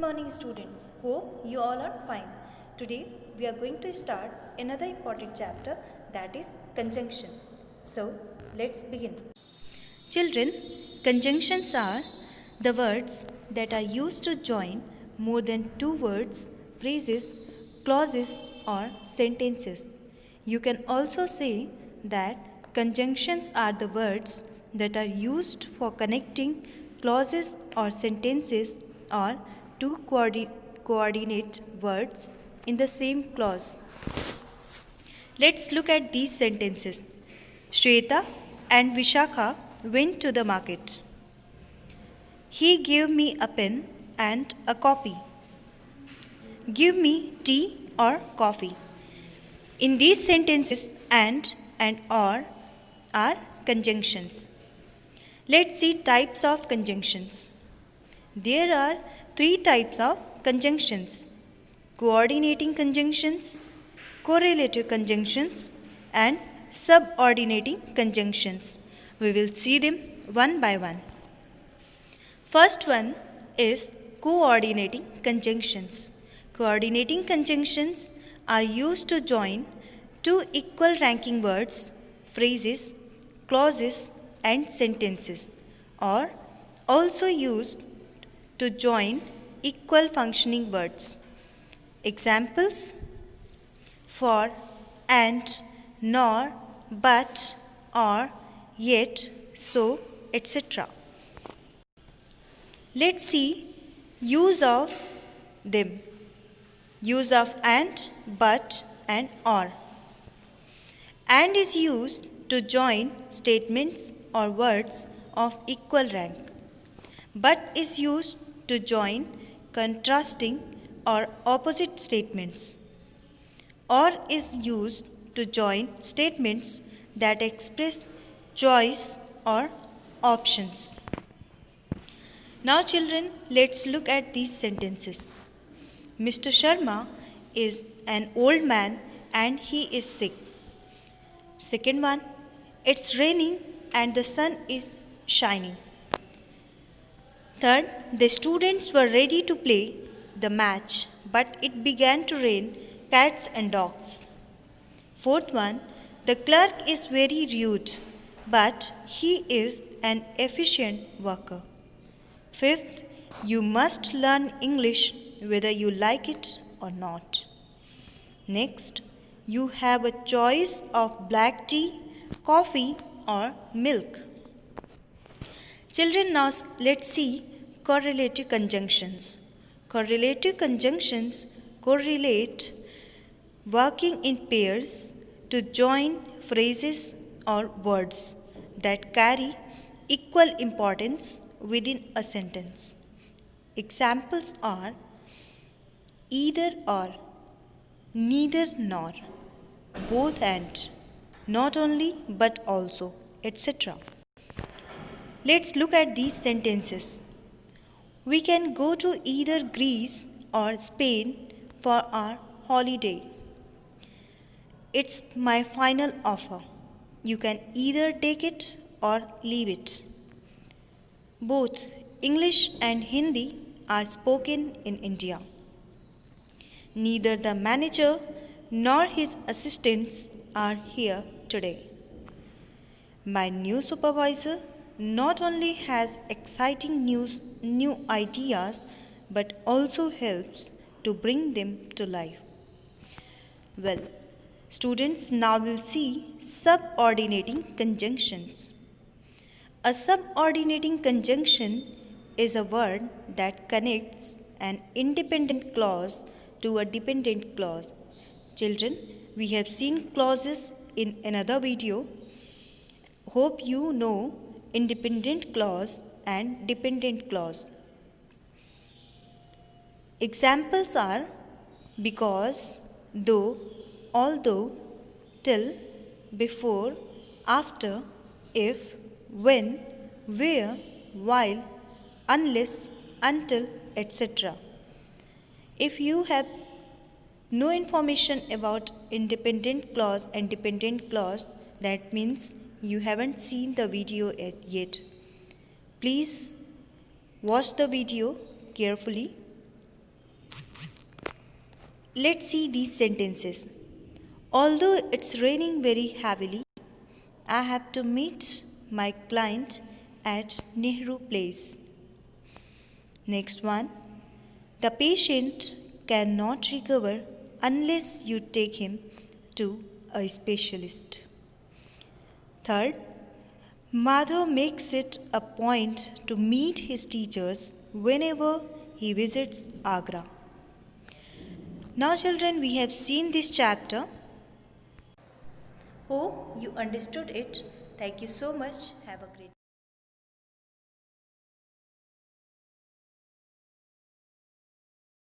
morning students. Hope you all are fine. Today we are going to start another important chapter, that is conjunction. So let's begin. Children, conjunctions are the words that are used to join more than two words, phrases, clauses or sentences. You can also say that conjunctions are the words that are used for connecting clauses or sentences or two coordinate words in the same clause. Let's look at these sentences. Shweta and Vishakha went to the market. He gave me a pen and a copy. Give me tea or coffee. In these sentences, and or are conjunctions. Let's see types of conjunctions. There are three types of conjunctions: coordinating conjunctions, correlative conjunctions, and subordinating conjunctions. We will see them one by one. First one is coordinating conjunctions. Coordinating conjunctions are used to join two equal ranking words, phrases, clauses, and sentences, or also used to join equal functioning words. Examples: for, and, nor, but, or, yet, so, etc. Let's see use of them. Use of and, but, and or. And is used to join statements or words of equal rank. But is used to join contrasting or opposite statements. Or is used to join statements that express choice or options. Now children, let's look at these sentences. Mr. Sharma is an old man and he is sick. Second one, it's raining and the sun is shining. Third, the students were ready to play the match, but it began to rain cats and dogs. Fourth one, the clerk is very rude, but he is an efficient worker. Fifth, you must learn English whether you like it or not. Next, you have a choice of black tea, coffee, or milk. Children, now let's see correlative conjunctions. Correlative conjunctions correlate, working in pairs to join phrases or words that carry equal importance within a sentence. Examples are either or, neither nor, both and, not only but also, etc. Let's look at these sentences. We can go to either Greece or Spain for our holiday. It's my final offer. You can either take it or leave it. Both English and Hindi are spoken in India. Neither the manager nor his assistants are here today. My new supervisor not only has exciting new ideas but also helps to bring them to life. Well, students, now will see subordinating conjunctions. A subordinating conjunction is a word that connects an independent clause to a dependent clause. Children, we have seen clauses in another video. Hope you know independent clause and dependent clause. Examples are because, though, although, till, before, after, if, when, where, while, unless, until, etc. If you have no information about independent clause and dependent clause, that means you haven't seen the video yet. Please watch the video carefully. Let's see these sentences. Although it's raining very heavily, I have to meet my client at Nehru Place. Next one. The patient cannot recover unless you take him to a specialist. Third, Madhav makes it a point to meet his teachers whenever he visits Agra. Now children, we have seen this chapter. Hope you understood it. Thank you so much. Have a great day.